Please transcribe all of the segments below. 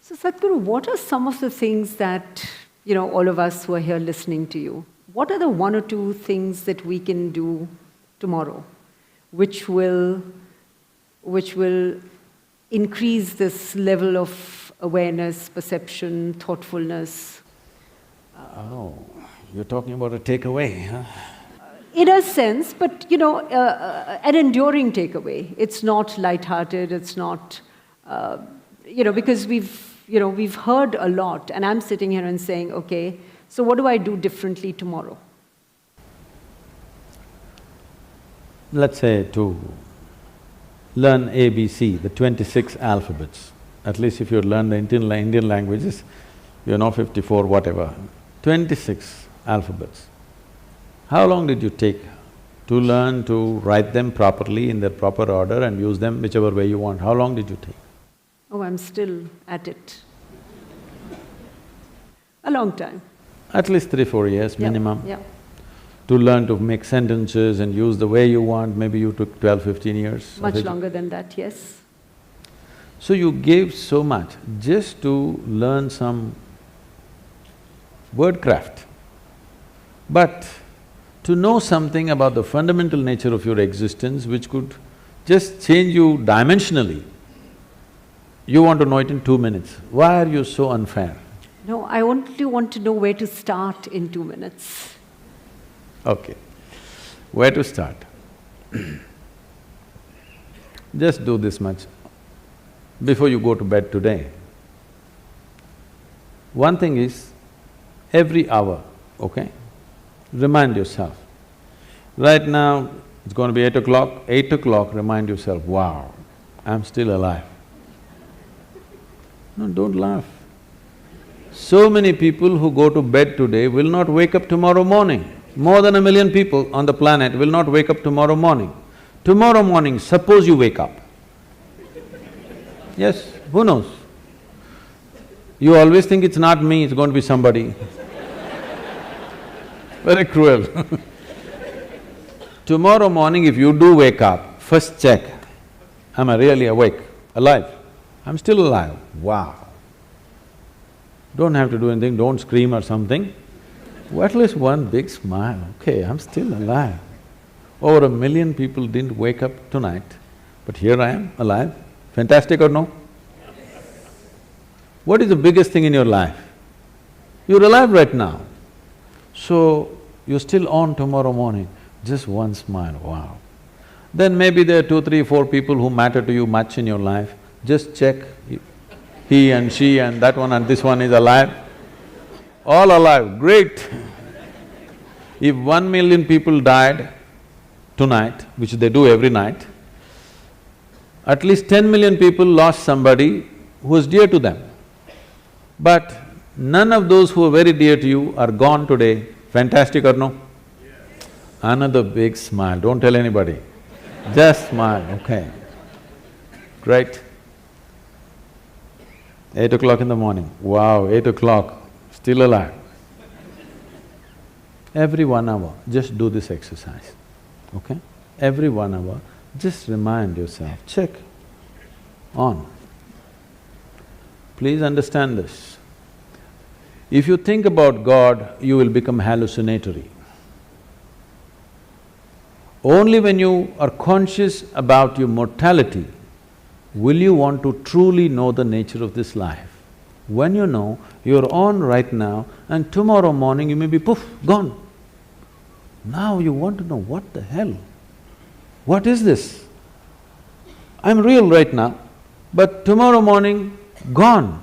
So Sadhguru, what are some of the things that, all of us who are here listening to you, what are the one or two things that we can do tomorrow which will increase this level of awareness, perception, thoughtfulness? You're talking about a takeaway, huh? In a sense, but an enduring takeaway. It's not lighthearted, it's not, because we've heard a lot, and I'm sitting here and saying, okay, so what do I do differently tomorrow? Let's say to learn ABC, the 26 alphabets. At least if you learn the Indian languages, 54, whatever. 26 alphabets. How long did you take to learn to write them properly in their proper order and use them whichever way you want? How long did you take? Oh, I'm still at it. A long time. At least 3-4 years minimum. Yeah. To learn to make sentences and use the way you want, maybe you took 12-15 years. Much longer than that, yes. So you gave so much just to learn some wordcraft. But to know something about the fundamental nature of your existence which could just change you dimensionally, you want to know it in 2 minutes. Why are you so unfair? No, I only want to know where to start in 2 minutes. Okay. Where to start? Just do this much. Before you go to bed today, one thing is, every hour, okay, remind yourself. Right now, it's going to be 8 o'clock, remind yourself, wow, I'm still alive. No, don't laugh. So many people who go to bed today will not wake up tomorrow morning. More than 1 million people on the planet will not wake up tomorrow morning. Tomorrow morning, suppose you wake up. Yes, who knows? You always think it's not me, it's going to be somebody. Very cruel. Tomorrow morning if you do wake up, first check, am I really awake, alive? I'm still alive, wow. Don't have to do anything, don't scream or something. At least one big smile, okay, I'm still alive. Over 1 million people didn't wake up tonight, but here I am, alive. Fantastic or no? What is the biggest thing in your life? You're alive right now. So, you're still on tomorrow morning, just one smile, wow. Then maybe there are 2, 3, 4 people who matter to you much in your life, just check, he and she and that one and this one is alive. All alive, great. If 1 million people died tonight, which they do every night, at least 10 million people lost somebody who was dear to them. But none of those who are very dear to you are gone today. Fantastic or no? Yes. Another big smile, don't tell anybody. Just smile, okay. Great. 8 o'clock in the morning, wow, 8 o'clock, still alive. Every 1 hour, just do this exercise, okay? Every 1 hour, just remind yourself, check, on. Please understand this. If you think about God, you will become hallucinatory. Only when you are conscious about your mortality will you want to truly know the nature of this life. When you know, you're on right now and tomorrow morning you may be poof, gone. Now you want to know, what the hell? What is this? I'm real right now, but tomorrow morning, gone.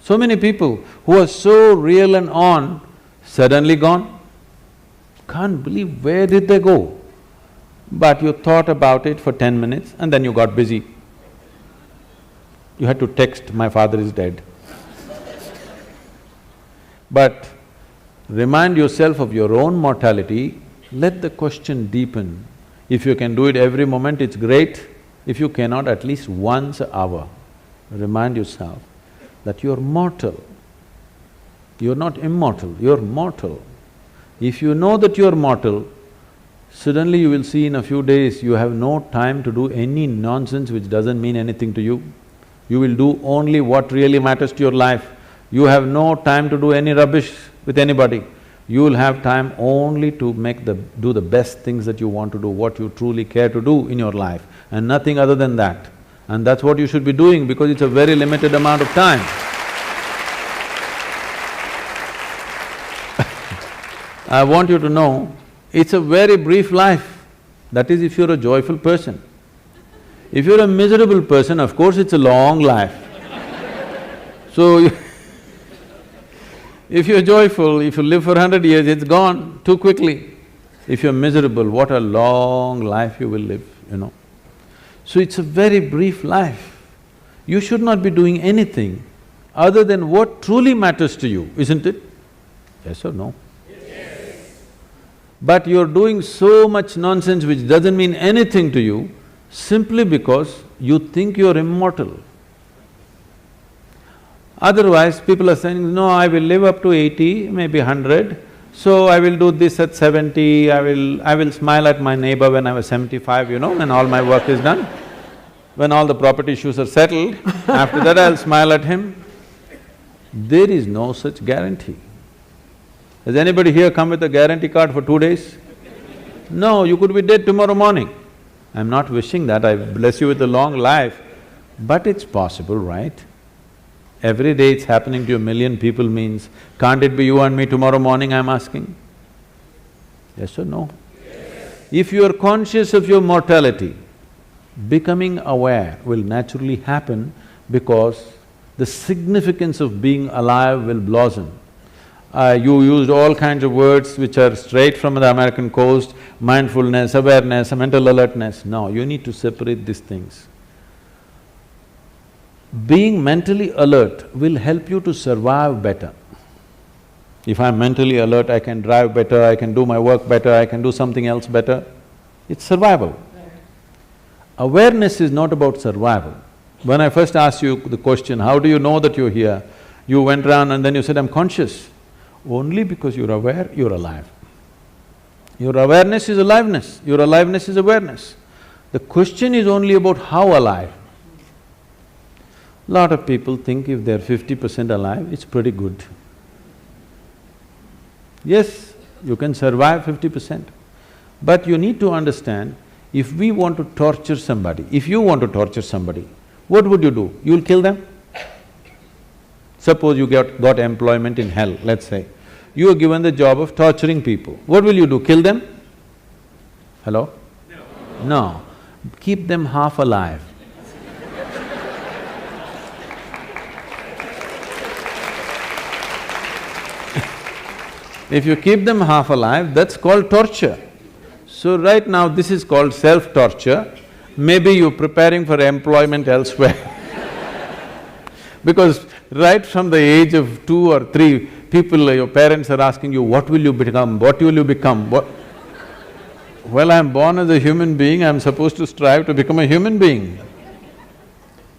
So many people who are so real and on, suddenly gone. Can't believe where did they go? But you thought about it for 10 minutes and then you got busy. You had to text, my father is dead. But remind yourself of your own mortality, let the question deepen. If you can do it every moment, it's great. If you cannot, at least once an hour, remind yourself that you're mortal. You're not immortal, you're mortal. If you know that you're mortal, suddenly you will see in a few days you have no time to do any nonsense which doesn't mean anything to you. You will do only what really matters to your life. You have no time to do any rubbish with anybody. You will have time only to do the best things that you want to do, what you truly care to do in your life, and nothing other than that. And that's what you should be doing because it's a very limited amount of time. I want you to know, it's a very brief life. That is if you're a joyful person. If you're a miserable person, of course it's a long life. So, if you're joyful, if you live for 100 years, it's gone too quickly. If you're miserable, what a long life you will live, you know. So it's a very brief life. You should not be doing anything other than what truly matters to you, isn't it? Yes or no? Yes. But you're doing so much nonsense which doesn't mean anything to you simply because you think you're immortal. Otherwise, people are saying, no, I will live up to 80, maybe 100, so I will do this at 70, I will smile at my neighbor when I was 75, you know, when all my work is done. When all the property issues are settled, after that I'll smile at him. There is no such guarantee. Has anybody here come with a guarantee card for 2 days? No, you could be dead tomorrow morning. I'm not wishing that, I bless you with a long life, but it's possible, right? Every day it's happening to a million people means, can't it be you and me tomorrow morning, I'm asking? Yes or no? Yes. If you are conscious of your mortality, becoming aware will naturally happen because the significance of being alive will blossom. You used all kinds of words which are straight from the American coast, mindfulness, awareness, mental alertness. No, you need to separate these things. Being mentally alert will help you to survive better. If I'm mentally alert, I can drive better, I can do my work better, I can do something else better. It's survival. Right. Awareness is not about survival. When I first asked you the question, how do you know that you're here? You went around and then you said, I'm conscious. Only because you're aware, you're alive. Your awareness is aliveness, your aliveness is awareness. The question is only about how alive. Lot of people think if they're 50% alive, it's pretty good. Yes, you can survive 50%. But you need to understand, if we want to torture somebody, if you want to torture somebody, what would you do? You'll kill them? Suppose you got employment in hell, let's say. You are given the job of torturing people. What will you do? Kill them? Hello? No. No. Keep them half alive. If you keep them half alive, that's called torture. So right now this is called self-torture. Maybe you're preparing for employment elsewhere. Because right from the age of 2 or 3, people, your parents are asking you, what will you become, what will you become, what… Well, I'm born as a human being, I'm supposed to strive to become a human being.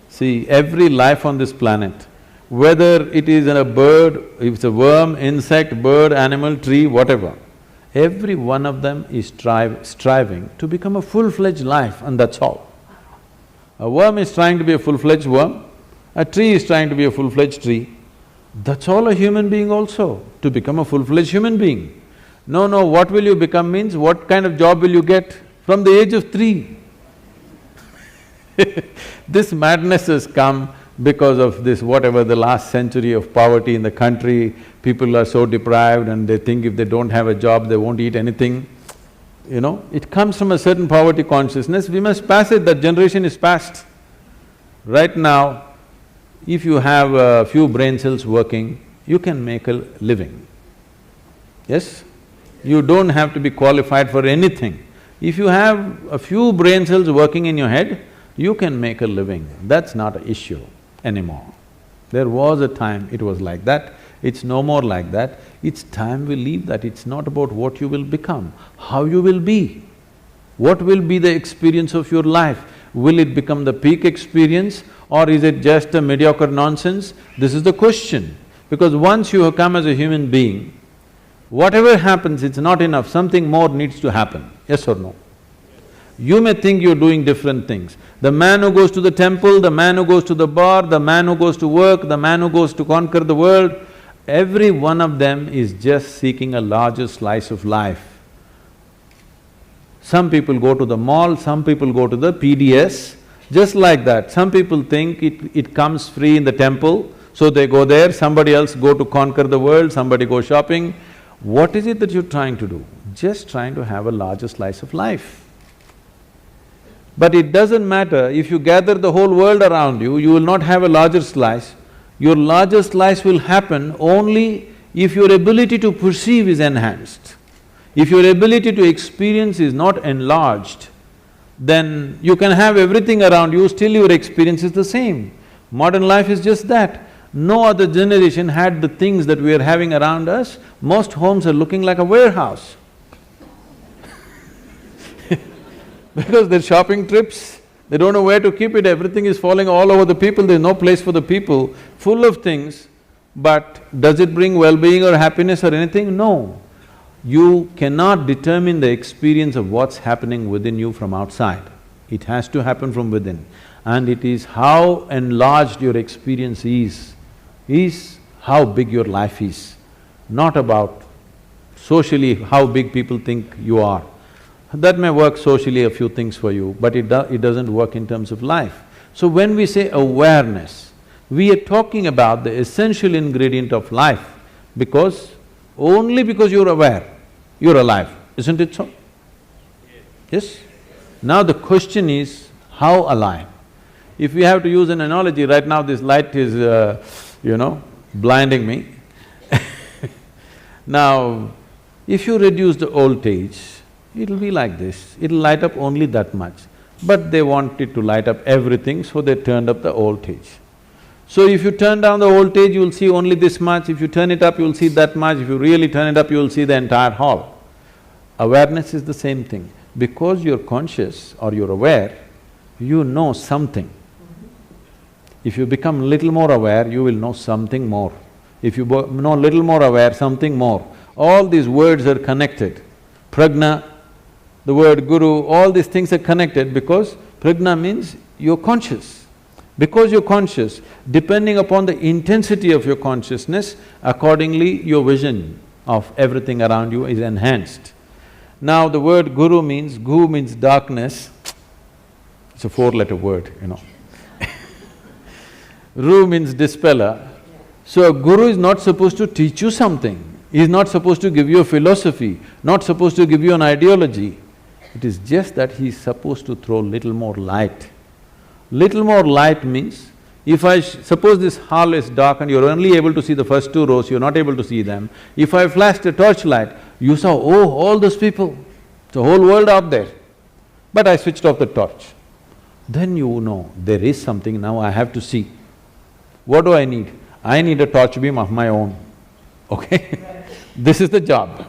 See, every life on this planet, whether it is a bird, if it's a worm, insect, bird, animal, tree, whatever, every one of them is striving to become a full-fledged life, and that's all. A worm is trying to be a full-fledged worm, a tree is trying to be a full-fledged tree. That's all a human being also, to become a full-fledged human being. No, what will you become means what kind of job will you get from the age of 3? This madness has come because of this whatever the last century of poverty in the country. People are so deprived and they think if they don't have a job, they won't eat anything. You know, it comes from a certain poverty consciousness, we must pass it, that generation is past. Right now, if you have a few brain cells working, you can make a living. Yes? You don't have to be qualified for anything. If you have a few brain cells working in your head, you can make a living. That's not an issue anymore. There was a time it was like that, it's no more like that. It's time we leave that. It's not about what you will become, how you will be. What will be the experience of your life? Will it become the peak experience or is it just a mediocre nonsense? This is the question. Because once you have come as a human being, whatever happens, it's not enough, something more needs to happen, yes or no? You may think you're doing different things. The man who goes to the temple, the man who goes to the bar, the man who goes to work, the man who goes to conquer the world, every one of them is just seeking a larger slice of life. Some people go to the mall, some people go to the PDS, just like that. Some people think it comes free in the temple, so they go there, somebody else go to conquer the world, somebody go shopping. What is it that you're trying to do? Just trying to have a larger slice of life. But it doesn't matter, if you gather the whole world around you, you will not have a larger slice. Your larger slice will happen only if your ability to perceive is enhanced. If your ability to experience is not enlarged, then you can have everything around you, still your experience is the same. Modern life is just that. No other generation had the things that we are having around us. Most homes are looking like a warehouse. Because they're shopping trips, they don't know where to keep it, everything is falling all over the people, there's no place for the people, full of things. But does it bring well-being or happiness or anything? No. You cannot determine the experience of what's happening within you from outside. It has to happen from within. And it is how enlarged your experience is how big your life is. Not about socially how big people think you are. That may work socially a few things for you, but it doesn't work in terms of life. So when we say awareness, we are talking about the essential ingredient of life, because only because you're aware, you're alive, isn't it so? Yes? Now the question is, how alive? If we have to use an analogy, right now this light is, blinding me. Now, if you reduce the voltage, it'll be like this, it'll light up only that much. But they want it to light up everything, so they turned up the voltage. So if you turn down the voltage, you'll see only this much, if you turn it up, you'll see that much, if you really turn it up, you'll see the entire hall. Awareness is the same thing. Because you're conscious or you're aware, you know something. If you become a little more aware, you will know something more. If you know a little more aware, something more. All these words are connected. Prajna, the word guru, all these things are connected because prajna means you're conscious. Because you're conscious, depending upon the intensity of your consciousness, accordingly your vision of everything around you is enhanced. Now the word guru means, gu means darkness, it's a four-letter word, Ru means dispeller. So a guru is not supposed to teach you something, he is not supposed to give you a philosophy, not supposed to give you an ideology. It is just that he is supposed to throw little more light. Little more light means, suppose this hall is dark and you're only able to see the first two rows, you're not able to see them. If I flashed a torchlight, you saw, oh, all those people, the whole world out there. But I switched off the torch. Then you know, there is something, now I have to see. What do I need? I need a torch beam of my own, okay? This is the job.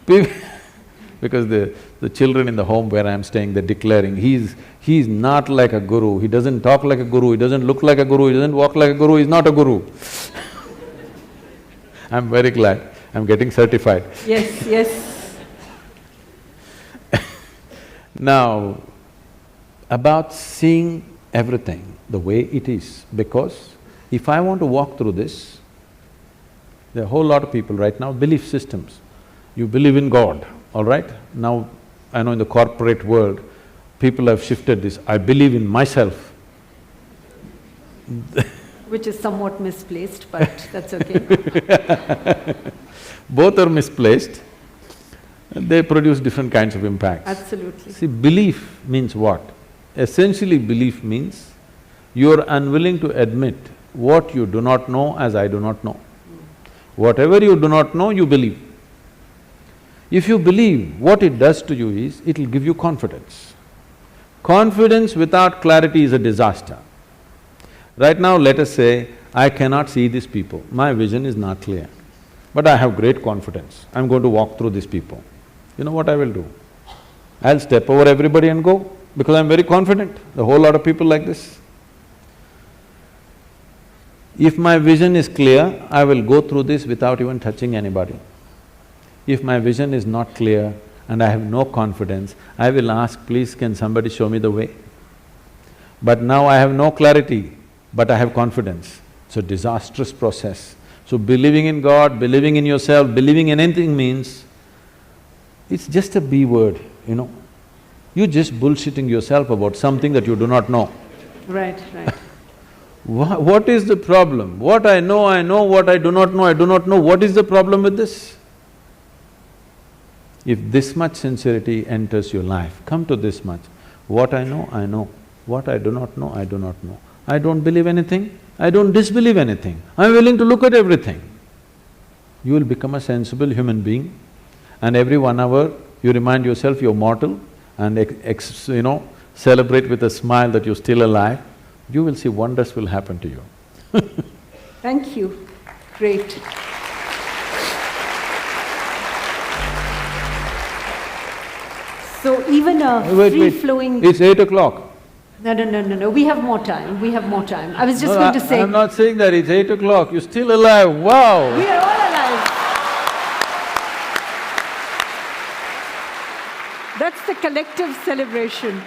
Because the children in the home where I'm staying, they're declaring, he's not like a guru, he doesn't talk like a guru, he doesn't look like a guru, he doesn't walk like a guru, he's not a guru. I'm very glad, I'm getting certified. Yes, yes. Now, about seeing everything the way it is, because if I want to walk through this, there are a whole lot of people right now, belief systems. You believe in God, all right? Now, I know in the corporate world, people have shifted this, I believe in myself. Which is somewhat misplaced, but that's okay. Both are misplaced, they produce different kinds of impacts. Absolutely. See, belief means what? Essentially, belief means you're unwilling to admit what you do not know as I do not know. Whatever you do not know, you believe. If you believe, what it does to you is, it'll give you confidence. Confidence without clarity is a disaster. Right now, let us say, I cannot see these people, my vision is not clear. But I have great confidence, I'm going to walk through these people. You know what I will do? I'll step over everybody and go, because I'm very confident, the whole lot of people like this. If my vision is clear, I will go through this without even touching anybody. If my vision is not clear, and I have no confidence, I will ask, please can somebody show me the way? But now I have no clarity, but I have confidence. It's a disastrous process. So believing in God, believing in yourself, believing in anything means, it's just a B word, you know. You're just bullshitting yourself about something that you do not know. Right, right. What is the problem? What I know, what I do not know, I do not know. What is the problem with this? If this much sincerity enters your life, come to this much. What I know, I know. What I do not know, I do not know. I don't believe anything, I don't disbelieve anything. I'm willing to look at everything. You will become a sensible human being, and every 1 hour you remind yourself you're mortal and celebrate with a smile that you're still alive. You will see wonders will happen to you. Thank you. Great. So even a free-flowing… It's 8 o'clock. No, we have more time, we have more time. I was just going to say… I'm not saying that, it's 8 o'clock, you're still alive, wow! We are all alive. That's the collective celebration.